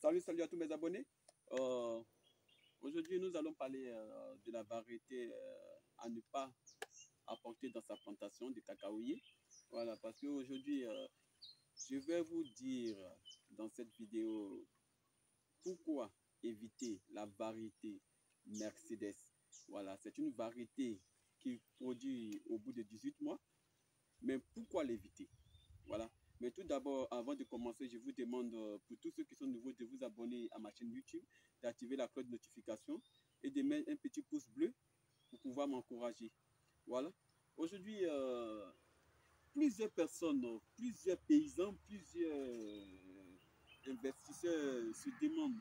Salut à tous mes abonnés. Euh, Aujourd'hui, nous allons parler de la variété à ne pas apporter dans sa plantation de cacaoyer. Voilà, parce qu'aujourd'hui, je vais vous dire dans cette vidéo pourquoi éviter la variété Mercedes. Voilà, c'est une variété qui produit au bout de 18 mois, mais pourquoi l'éviter? Voilà. Mais tout d'abord, avant de commencer, je vous demande pour tous ceux qui sont nouveaux de vous abonner à ma chaîne YouTube, d'activer la cloche de notification et de mettre un petit pouce bleu pour pouvoir m'encourager. Voilà. Aujourd'hui, plusieurs personnes, plusieurs paysans, plusieurs investisseurs se demandent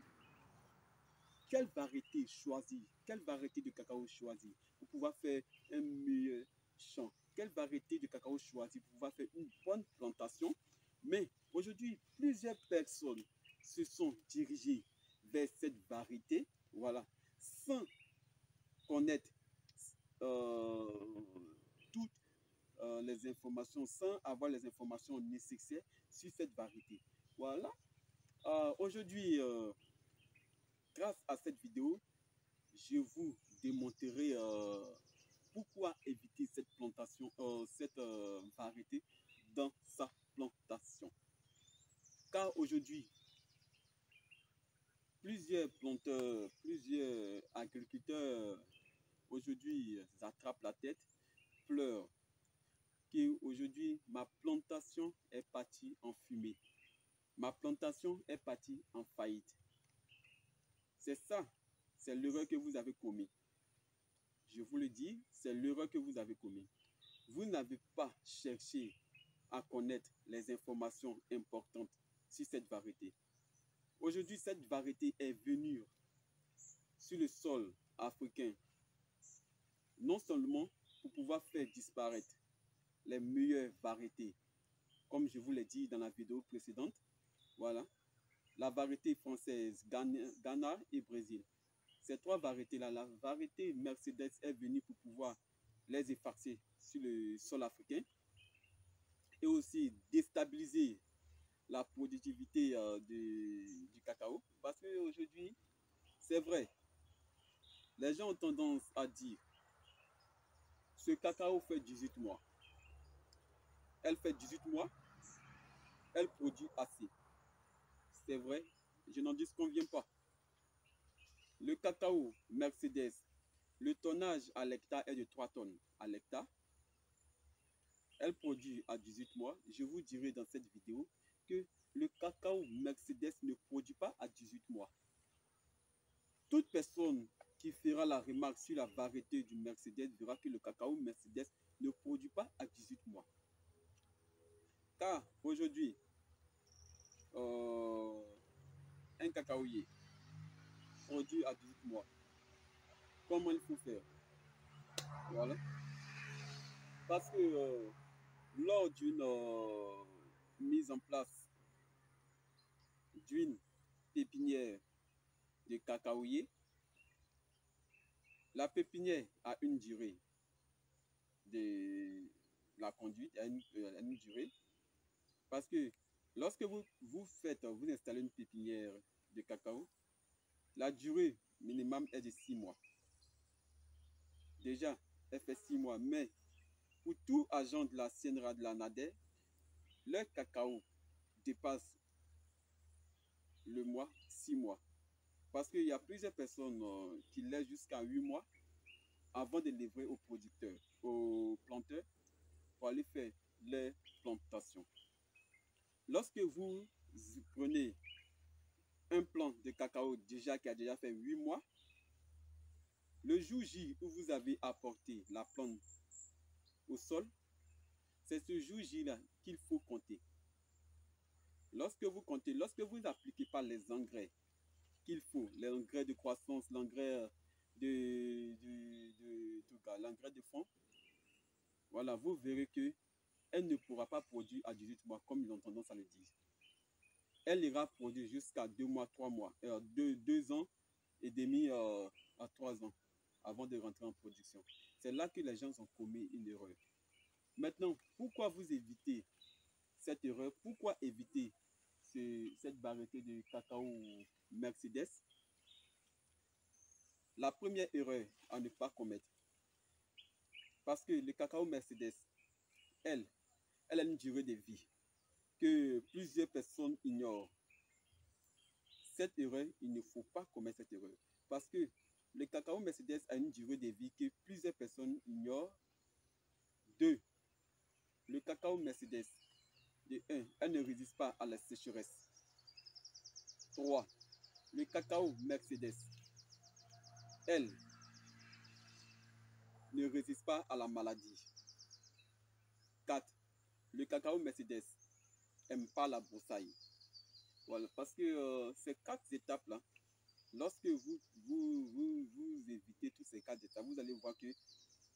quelle variété choisir, quelle variété de cacao choisir pour pouvoir faire un meilleur champ, quelle variété de cacao choisir pour pouvoir faire une bonne plantation. Mais aujourd'hui, plusieurs personnes se sont dirigées vers cette variété, voilà, sans connaître euh, toutes les informations, sans avoir les informations nécessaires sur cette variété. Voilà. Aujourd'hui, grâce à cette vidéo, je vous démontrerai pourquoi éviter cette plantation, cette variété dans sa plantation. Car aujourd'hui, plusieurs planteurs, plusieurs agriculteurs aujourd'hui attrapent la tête, pleurent qu'aujourd'hui ma plantation est partie en fumée. Ma plantation est partie en faillite. C'est ça, c'est l'erreur que vous avez commise. Je vous le dis, c'est l'erreur que vous avez commise. Vous n'avez pas cherché à connaître les informations importantes sur cette variété. Aujourd'hui, cette variété est venue sur le sol africain, non seulement pour pouvoir faire disparaître les meilleures variétés, comme je vous l'ai dit dans la vidéo précédente, voilà, la variété française, Ghana et Brésil. Ces trois variétés-là, la variété Mercedes est venue pour pouvoir les effacer sur le sol africain et aussi déstabiliser la productivité du cacao. Parce qu'aujourd'hui, c'est vrai, les gens ont tendance à dire ce cacao fait 18 mois. Elle fait 18 mois, elle produit assez. C'est vrai, je n'en disconviens pas. Le cacao Mercedes, le tonnage à l'hectare est de 3 tonnes à l'hectare. Elle produit à 18 mois. Je vous dirai dans cette vidéo que le cacao Mercedes ne produit pas à 18 mois. Toute personne qui fera la remarque sur la variété du Mercedes verra que le cacao Mercedes ne produit pas à 18 mois. Car aujourd'hui, un cacaoyer produit à 18 mois. Comment il faut faire? Voilà. Parce que lors d'une mise en place d'une pépinière de cacaoyer, la pépinière a une durée de la conduite, a une durée. Parce que lorsque vous installez une pépinière de cacao, la durée minimum est de 6 mois. Déjà, elle fait 6 mois, mais pour tout agent de la CNRA de la NADER, le cacao dépasse le mois, 6 mois. Parce qu'il y a plusieurs personnes qui laissent jusqu'à 8 mois avant de livrer aux producteurs, aux planteurs, pour aller faire les plantations. Lorsque vous prenez un plant de cacao qui a déjà fait 8 mois, le jour J où vous avez apporté la plante au sol, c'est ce jour J-là qu'il faut compter. Lorsque vous comptez, lorsque vous n'appliquez pas les engrais qu'il faut, les engrais de croissance, l'engrais l'engrais de fond, voilà, vous verrez que elle ne pourra pas produire à 18 mois comme ils ont tendance à le dire. Elle ira produire jusqu'à 2 mois, 3 mois, 2 ans et demi à 3 ans avant de rentrer en production. C'est là que les gens ont commis une erreur. Maintenant, pourquoi vous évitez cette erreur? Pourquoi éviter cette variété de cacao Mercedes, la première erreur à ne pas commettre, parce que le cacao Mercedes, elle a une durée de vie que plusieurs personnes ignorent. Cette erreur, il ne faut pas commettre cette erreur. Parce que le cacao Mercedes a une durée de vie que plusieurs personnes ignorent. 2. Le cacao Mercedes, de 1, elle ne résiste pas à la sécheresse. 3. Le cacao Mercedes, elle ne résiste pas à la maladie. 4. Le cacao Mercedes n'aime pas la broussaille. Voilà, parce que ces 4 étapes-là, lorsque vous évitez tous ces 4 étapes, vous allez voir que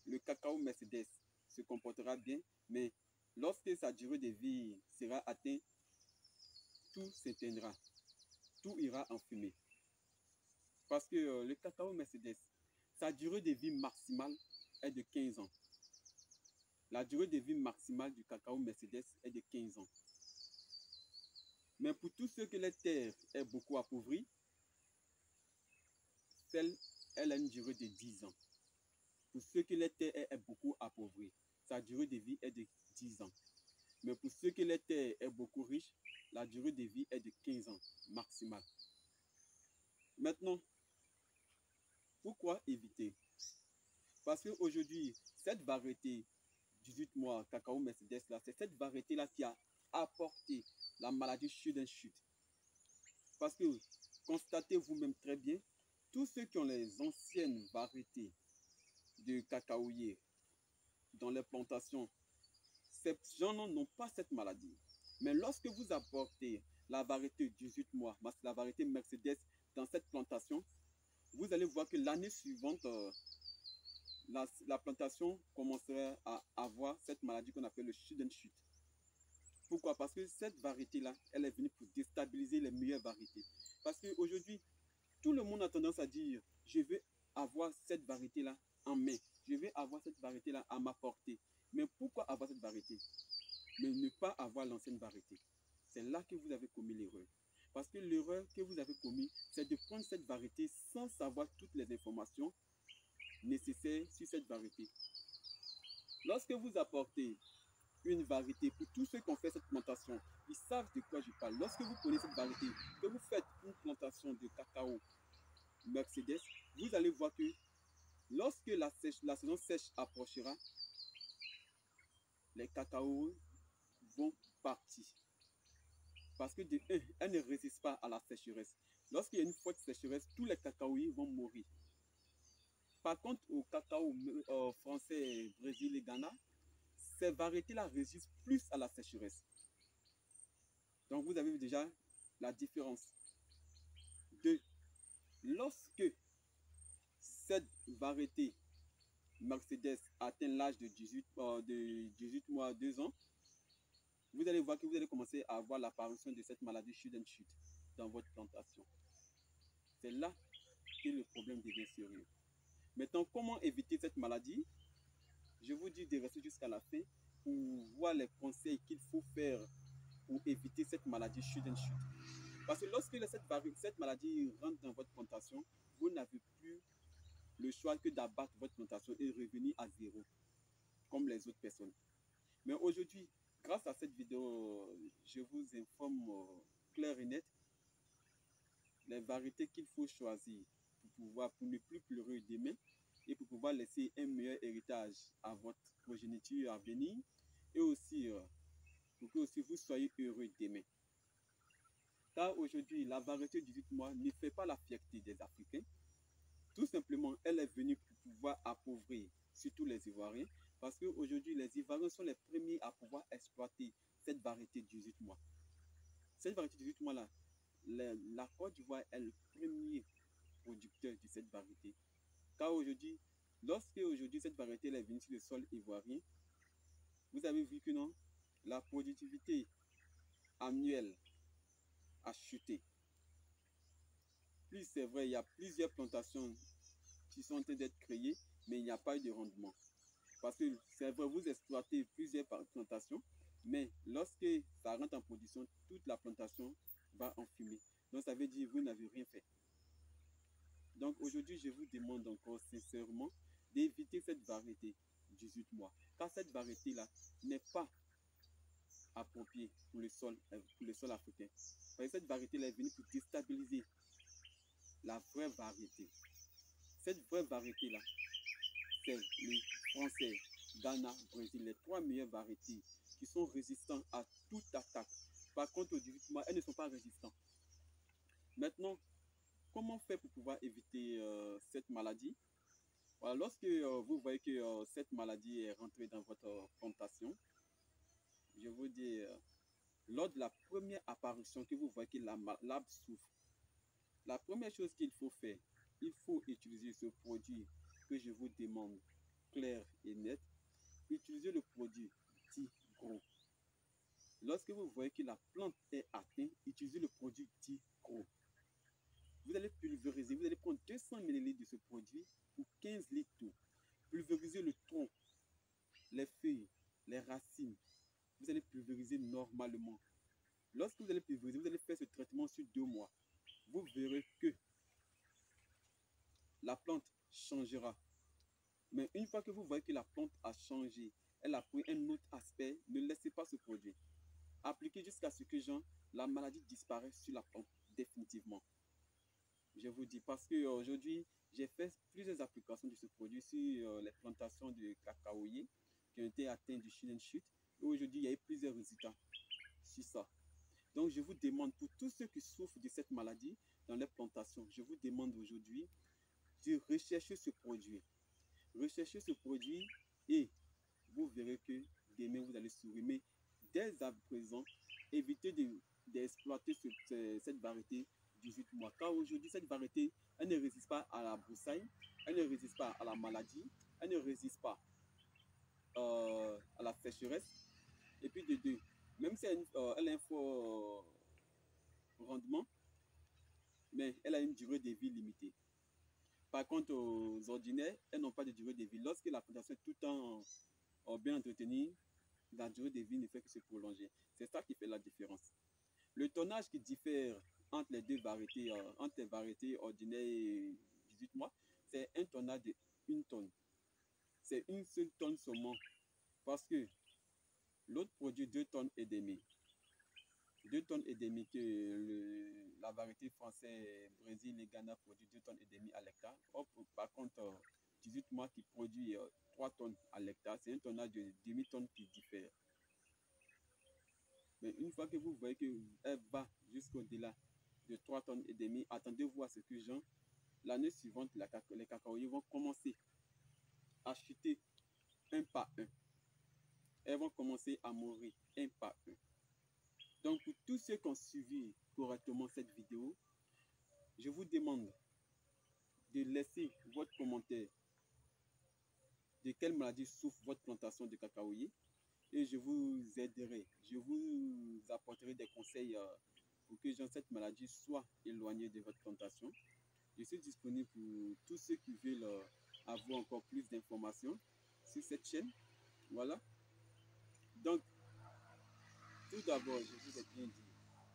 le cacao Mercedes se comportera bien, mais lorsque sa durée de vie sera atteinte, tout s'éteindra, tout ira en fumée. Parce que le cacao Mercedes, sa durée de vie maximale est de 15 ans. La durée de vie maximale du cacao Mercedes est de 15 ans. Mais pour tous ceux que les terres est beaucoup appauvrie, elle a une durée de 10 ans. Pour ceux que les terres est beaucoup appauvrie, sa durée de vie est de 10 ans. Mais pour ceux que les terres est beaucoup riche, la durée de vie est de 15 ans maximale. Maintenant, pourquoi éviter? Parce qu'aujourd'hui, cette variété 18 mois cacao Mercedes, c'est cette variété-là qui a apporté la maladie chute and chute. Parce que, constatez vous-même très bien, tous ceux qui ont les anciennes variétés de cacaoyer dans les plantations, ces gens n'ont pas cette maladie. Mais lorsque vous apportez la variété 18 mois, la variété Mercedes dans cette plantation, vous allez voir que l'année suivante, la plantation commencerait à avoir cette maladie qu'on appelle le chute and chute. Pourquoi? Parce que cette variété-là, elle est venue pour déstabiliser les meilleures variétés. Parce qu'aujourd'hui, tout le monde a tendance à dire, je veux avoir cette variété-là en main. Je veux avoir cette variété-là à ma portée. Mais pourquoi avoir cette variété? Mais ne pas avoir l'ancienne variété. C'est là que vous avez commis l'erreur. Parce que l'erreur que vous avez commis, c'est de prendre cette variété sans savoir toutes les informations nécessaires sur cette variété. Lorsque vous apportez une variété, pour tous ceux qui ont fait cette plantation, ils savent de quoi je parle. Lorsque vous prenez cette variété, que vous faites une plantation de cacao Mercedes, vous allez voir que lorsque la saison sèche approchera, les cacaos vont partir. Parce que de 1, elle ne résiste pas à la sécheresse. Lorsqu'il y a une forte sécheresse, tous les cacaoyers vont mourir. Par contre, au cacao français, Brésil et Ghana, ces variétés-là résistent plus à la sécheresse. Donc vous avez déjà la différence. 2. Lorsque cette variété Mercedes atteint l'âge de 18 mois, 2 ans, vous allez voir que vous allez commencer à avoir l'apparition de cette maladie chute and chute dans votre plantation. C'est là que le problème devient sérieux. Maintenant, comment éviter cette maladie? Je vous dis de rester jusqu'à la fin pour voir les conseils qu'il faut faire pour éviter cette maladie chute and chute. Parce que lorsque cette maladie rentre dans votre plantation, vous n'avez plus le choix que d'abattre votre plantation et revenir à zéro, comme les autres personnes. Mais aujourd'hui, grâce à cette vidéo, je vous informe clair et net les variétés qu'il faut choisir pour ne plus pleurer demain et pour pouvoir laisser un meilleur héritage à votre progéniture à venir et aussi pour que aussi vous soyez heureux demain. Car aujourd'hui, la variété 18 mois ne fait pas la fierté des Africains. Tout simplement, elle est venue pour pouvoir appauvrir surtout les Ivoiriens, parce qu'aujourd'hui, les Ivoiriens sont les premiers à pouvoir exploiter cette variété 18 mois. Cette variété 18 mois-là, la Côte d'Ivoire est le premier producteur de cette variété. Car aujourd'hui, lorsque aujourd'hui cette variété est venue sur le sol ivoirien, vous avez vu que non, la productivité annuelle a chuté. Plus c'est vrai, il y a plusieurs plantations qui sont en train d'être créées, mais il n'y a pas eu de rendement. Parce que c'est vrai, vous exploitez plusieurs plantations, Mais lorsque ça rentre en production, toute la plantation va en fumer. Donc ça veut dire que vous n'avez rien fait. Donc aujourd'hui, je vous demande encore sincèrement d'éviter cette variété 18 mois. Car cette variété-là n'est pas appropriée pour le sol africain. Parce que cette variété-là est venue pour déstabiliser la vraie variété. Cette vraie variété-là, c'est les Français, Ghana, Brésil, les 3 meilleures variétés qui sont résistantes à toute attaque. Par contre, au 18 mois, elles ne sont pas résistantes. Maintenant, comment faire pour pouvoir éviter cette maladie? Voilà, lorsque vous voyez que cette maladie est rentrée dans votre plantation, je vous dis, lors de la première apparition que vous voyez que l'arbre souffre, la première chose qu'il faut faire, il faut utiliser ce produit que je vous demande, clair et net. Utilisez le produit dit gros. Lorsque vous voyez que la plante est atteinte, utilisez le produit dit gros. Vous allez pulvériser, vous allez prendre 200 ml de ce produit pour 15 litres d'eau. Pulvérisez le tronc, les feuilles, les racines. Vous allez pulvériser normalement. Lorsque vous allez pulvériser, vous allez faire ce traitement sur 2 mois. Vous verrez que la plante changera. Mais une fois que vous voyez que la plante a changé, elle a pris un autre aspect, ne laissez pas ce produit. Appliquez jusqu'à ce que la maladie disparaisse sur la plante définitivement. Je vous dis parce qu'aujourd'hui, j'ai fait plusieurs applications de ce produit sur les plantations de cacaoyers qui ont été atteintes du Shine and Shoot. Et aujourd'hui, il y a eu plusieurs résultats sur ça. Donc, je vous demande, pour tous ceux qui souffrent de cette maladie dans les plantations, je vous demande aujourd'hui de rechercher ce produit. Recherchez ce produit et vous verrez que demain, vous allez sourire. Mais dès à présent, évitez d'exploiter cette variété 18 mois. Car aujourd'hui, cette variété, elle ne résiste pas à la broussaille, elle ne résiste pas à la maladie, elle ne résiste pas à la sécheresse. Et puis de deux, même si elle a un fort rendement, mais elle a une durée de vie limitée. Par contre, aux ordinaires, elles n'ont pas de durée de vie. Lorsque la plantation est tout le temps bien entretenue, la durée de vie ne fait que se prolonger. C'est ça qui fait la différence. Le tonnage qui diffère entre les deux variétés, entre les variétés ordinaires et 18 mois, c'est un tonnage de 1 tonne. C'est une seule tonne seulement. Parce que l'autre produit 2 tonnes et demie. 2 tonnes et demie que la variété française, Brésil et Ghana produit 2 tonnes et demie à l'hectare. Par contre, 18 mois qui produit 3 tonnes à l'hectare, c'est un tonnage de demi-tonne qui diffère. Mais une fois que vous voyez qu'elle va jusqu'au-delà de 3 tonnes et demie, attendez-vous à ce que l'année suivante, les cacaoyers vont commencer à chuter un par un. Elles vont commencer à mourir un par un. Donc, pour tous ceux qui ont suivi correctement cette vidéo, je vous demande de laisser votre commentaire de quelle maladie souffre votre plantation de cacaoyer et je vous aiderai, je vous apporterai des conseils pour que cette maladie soit éloignée de votre plantation. Je suis disponible pour tous ceux qui veulent avoir encore plus d'informations sur cette chaîne. Voilà. Donc, tout d'abord, je vous ai bien dit,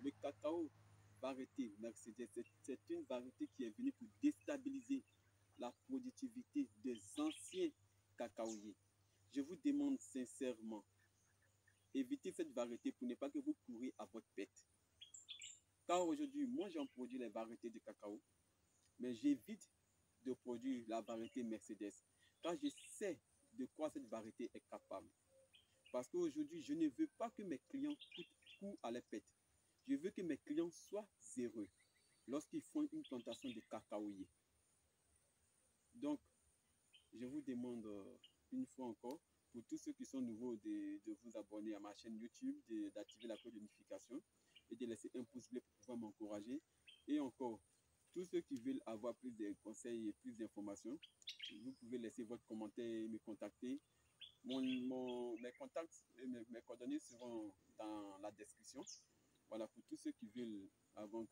le cacao variété Mercedes, c'est une variété qui est venue pour déstabiliser la productivité des anciens cacaoyers. Je vous demande sincèrement, évitez cette variété pour ne pas que vous couriez à votre perte. Car aujourd'hui, moi j'en produis les variétés de cacao, mais j'évite de produire la variété Mercedes, car je sais de quoi cette variété est capable. Parce qu'aujourd'hui, je ne veux pas que mes clients courent à la perte. Je veux que mes clients soient heureux lorsqu'ils font une plantation de cacaoyer. Donc, je vous demande une fois encore, pour tous ceux qui sont nouveaux, de vous abonner à ma chaîne YouTube, d'activer la cloche de notification et de laisser un pouce bleu pour pouvoir m'encourager. Et encore, tous ceux qui veulent avoir plus de conseils et plus d'informations, vous pouvez laisser votre commentaire et me contacter. Mes contacts et mes coordonnées seront dans la description. Voilà, pour tous ceux qui veulent avoir